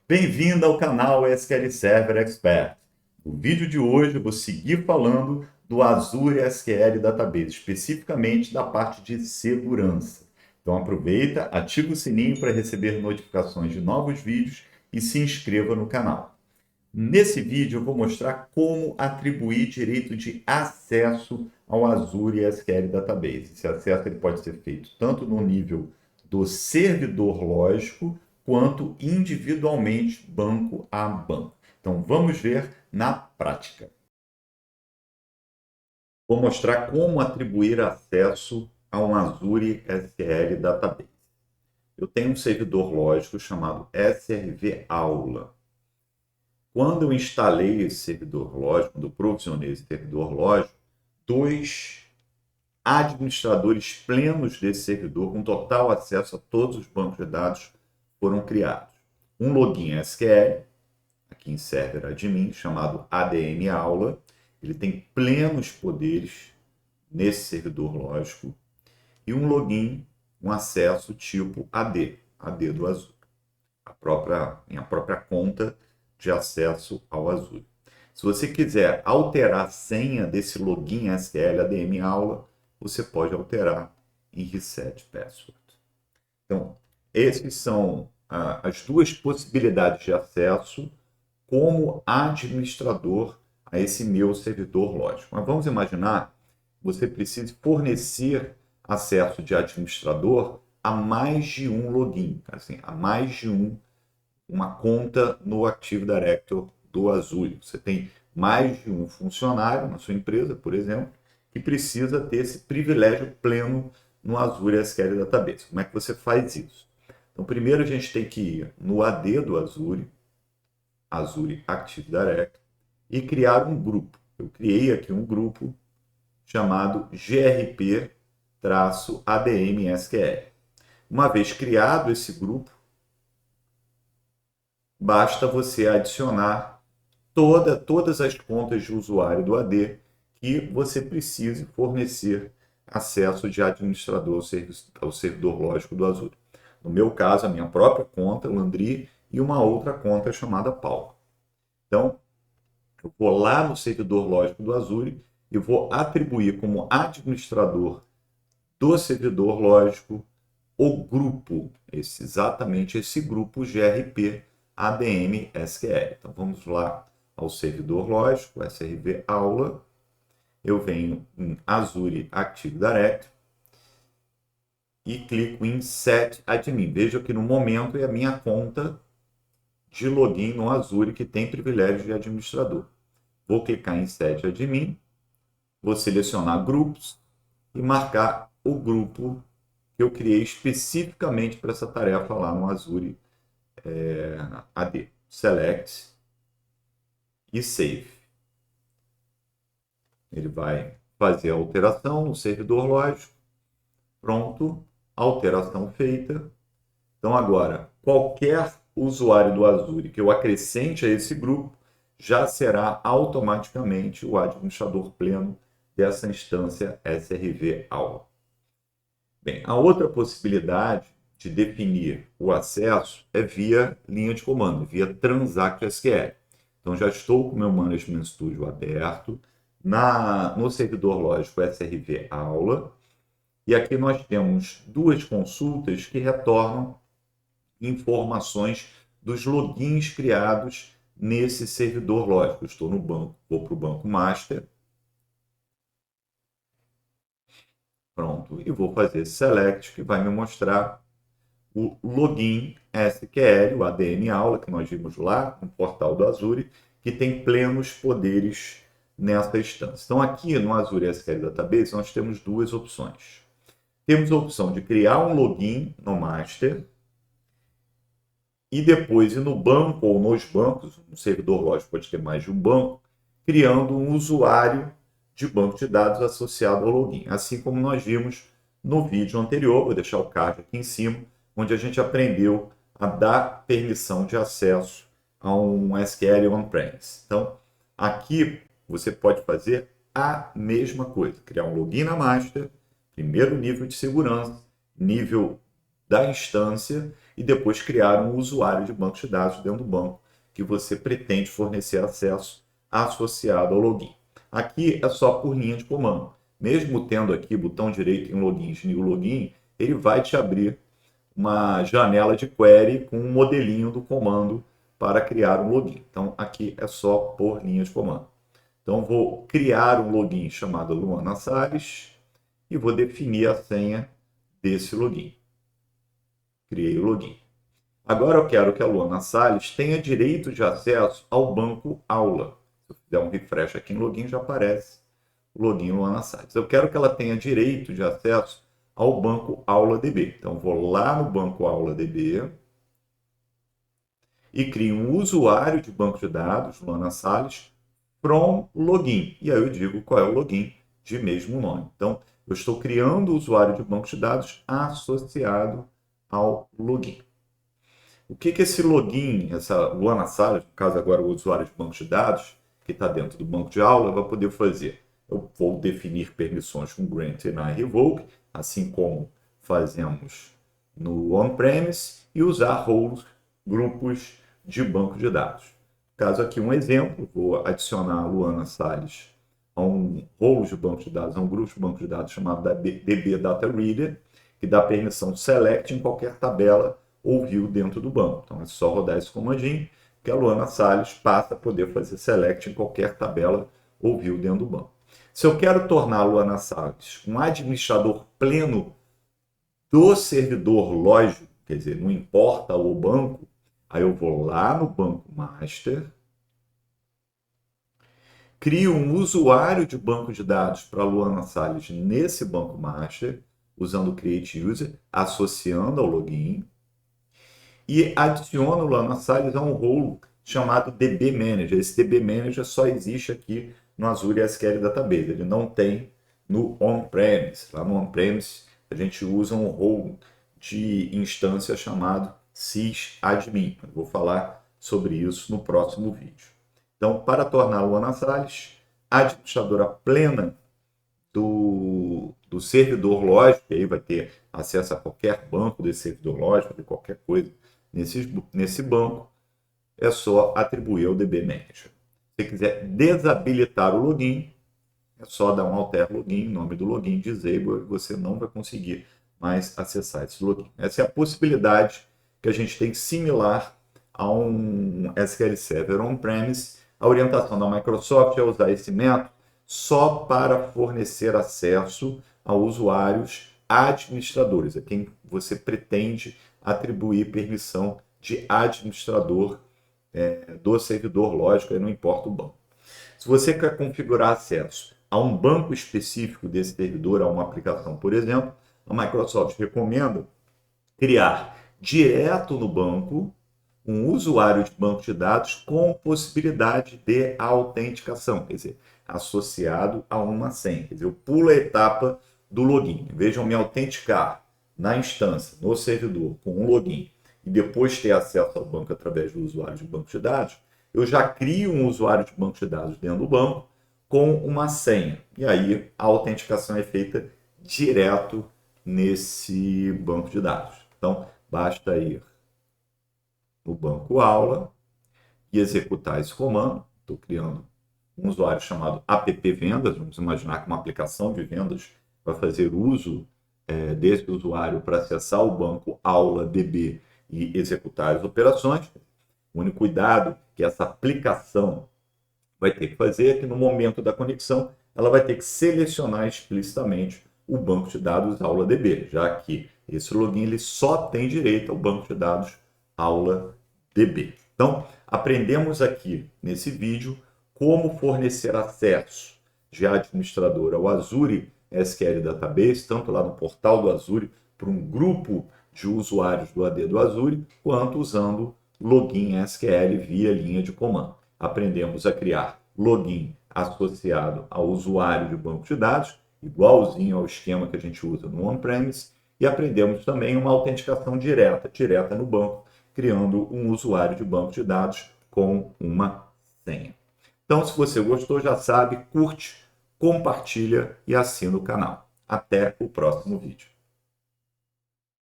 Bem-vindo ao canal SQL Server Expert. No vídeo de hoje eu vou seguir falando do Azure SQL Database, especificamente da parte de segurança. Então aproveita, ativa o sininho para receber notificações de novos vídeos e se inscreva no canal. Nesse vídeo eu vou mostrar como atribuir direito de acesso ao Azure SQL Database. Esse acesso ele pode ser feito tanto no nível do servidor lógico, quanto individualmente, banco a banco. Então vamos ver na prática. Vou mostrar como atribuir acesso a um Azure SQL Database. Eu tenho um servidor lógico chamado SRV Aula. Quando eu instalei esse servidor lógico, quando eu provisionei esse servidor lógico, dois administradores plenos desse servidor, com total acesso a todos os bancos de dados, foram criados. Um login SQL, aqui em Server Admin, chamado ADM Aula. Ele tem plenos poderes nesse servidor lógico. E um login, um acesso tipo AD do Azure. Minha própria conta de acesso ao Azure. Se você quiser alterar a senha desse login SQL ADM Aula, você pode alterar em Reset Password. Então, essas são as duas possibilidades de acesso como administrador a esse meu servidor lógico. Mas vamos imaginar que você precise fornecer acesso de administrador a mais de um login, assim, a mais de uma conta no Active Directory do Azure. Você tem mais de um funcionário na sua empresa, por exemplo, que precisa ter esse privilégio pleno no Azure SQL Database. Como é que você faz isso? Então, primeiro a gente tem que ir no AD do Azure, Azure Active Directory, e criar um grupo. Eu criei aqui um grupo chamado GRP-ADM SQL. Uma vez criado esse grupo, basta você adicionar todas as contas de usuário do AD que você precise fornecer acesso de administrador ao servidor lógico do Azure. No meu caso, a minha própria conta, Landry, e uma outra conta chamada Paulo. Então, eu vou lá no servidor lógico do Azure e vou atribuir como administrador do servidor lógico o grupo, exatamente esse grupo GRP ADM SQL. Então vamos lá ao servidor lógico, SRV Aula. Eu venho em Azure Active Directory e clico em Set Admin. Veja que no momento é a minha conta de login no Azure que tem privilégio de administrador. Vou clicar em Set Admin, vou selecionar grupos e marcar o grupo que eu criei especificamente para essa tarefa lá no Azure AD. Select e Save. Ele vai fazer a alteração no servidor lógico. Pronto, alteração feita. Então agora, qualquer usuário do Azure que eu acrescente a esse grupo já será automaticamente o administrador pleno dessa instância SRV Aula. Bem, a outra possibilidade de definir o acesso é via linha de comando, via Transact SQL. Então já estou com o meu Management Studio aberto no servidor lógico SRV Aula, e aqui nós temos duas consultas que retornam informações dos logins criados nesse servidor lógico. Estou no banco, vou para o banco master. Pronto, e vou fazer select, que vai me mostrar o login SQL, o ADM Aula, que nós vimos lá no portal do Azure, que tem plenos poderes nessa instância. Então, aqui no Azure SQL Database, nós temos duas opções. Temos a opção de criar um login no master e depois ir no banco ou nos bancos, um servidor lógico pode ter mais de um banco, criando um usuário de banco de dados associado ao login. Assim como nós vimos no vídeo anterior, vou deixar o card aqui em cima, onde a gente aprendeu a dar permissão de acesso a um SQL on-premise. Então, aqui você pode fazer a mesma coisa, criar um login na master, primeiro nível de segurança, nível da instância, e depois criar um usuário de banco de dados dentro do banco que você pretende fornecer acesso associado ao login. Aqui é só por linha de comando. Mesmo tendo aqui botão direito em login, new login, ele vai te abrir uma janela de query com um modelinho do comando para criar um login. Então, aqui é só por linha de comando. Então, vou criar um login chamado Luana Salles e vou definir a senha desse login. Criei o login. Agora eu quero que a Luana Salles tenha direito de acesso ao banco aula. Se eu fizer um refresh aqui no login, já aparece o login Luana Salles. Eu quero que ela tenha direito de acesso ao banco AulaDB. Então, vou lá no banco AulaDB e crio um usuário de banco de dados, Luana Salles, from login. E aí eu digo qual é o login de mesmo nome. Então, eu estou criando o usuário de banco de dados associado ao login. O que esse login, essa Luana Salles, no caso agora o usuário de banco de dados, que está dentro do banco de aula, vai poder fazer? Eu vou definir permissões com grant, deny, revoke, assim como fazemos no on-premise, e usar roles, grupos de banco de dados. Caso aqui um exemplo, vou adicionar a Luana Salles a um role de banco de dados, a um grupo de banco de dados chamado DB Data Reader, que dá permissão select em qualquer tabela ou view dentro do banco. Então é só rodar esse comandinho que a Luana Salles passa a poder fazer select em qualquer tabela ou view dentro do banco. Se eu quero tornar a Luana Salles um administrador pleno do servidor lógico, quer dizer, não importa o banco, aí eu vou lá no banco master, crio um usuário de banco de dados para a Luana Salles nesse banco master, usando o create user, associando ao login, e adiciono lá na Salles a um role chamado DB Manager. Esse DB Manager só existe aqui no Azure SQL Database, ele não tem no on-premise. Lá no on-premise a gente usa um role de instância chamado sysadmin. Eu vou falar sobre isso no próximo vídeo. Então, para tornar a Luana Salles administradora plena do servidor lógico, e aí vai ter acesso a qualquer banco desse servidor lógico, de qualquer coisa nesse banco, é só atribuir ao DB Manager. Se você quiser desabilitar o login, é só dar um alter login, nome do login, disable, e você não vai conseguir mais acessar esse login. Essa é a possibilidade que a gente tem similar a um SQL Server on-premise. A orientação da Microsoft é usar esse método só para fornecer acesso a usuários administradores, a quem você pretende atribuir permissão de administrador do servidor lógico, aí não importa o banco. Se você quer configurar acesso a um banco específico desse servidor, a uma aplicação, por exemplo, a Microsoft recomenda criar direto no banco um usuário de banco de dados com possibilidade de autenticação, quer dizer, associado a uma senha. Quer dizer, eu pulo a etapa do login. Em vez de eu me autenticar na instância, no servidor, com um login, e depois ter acesso ao banco através do usuário de banco de dados, eu já crio um usuário de banco de dados dentro do banco com uma senha. E aí a autenticação é feita direto nesse banco de dados. Então, basta ir no banco aula e executar esse comando. Estou criando um usuário chamado appvendas. Vamos imaginar que uma aplicação de vendas vai fazer uso desse usuário para acessar o banco aula DB e executar as operações. O único cuidado que essa aplicação vai ter que fazer é que no momento da conexão ela vai ter que selecionar explicitamente o banco de dados aula DB, já que esse login ele só tem direito ao banco de dados aula DB. Então, aprendemos aqui nesse vídeo como fornecer acesso de administrador ao Azure SQL Database, tanto lá no portal do Azure, para um grupo de usuários do AD do Azure, quanto usando login SQL via linha de comando. Aprendemos a criar login associado ao usuário de banco de dados, igualzinho ao esquema que a gente usa no on-premise, e aprendemos também uma autenticação direta no banco, criando um usuário de banco de dados com uma senha. Então, se você gostou, já sabe, curte, compartilha e assina o canal. Até o próximo vídeo.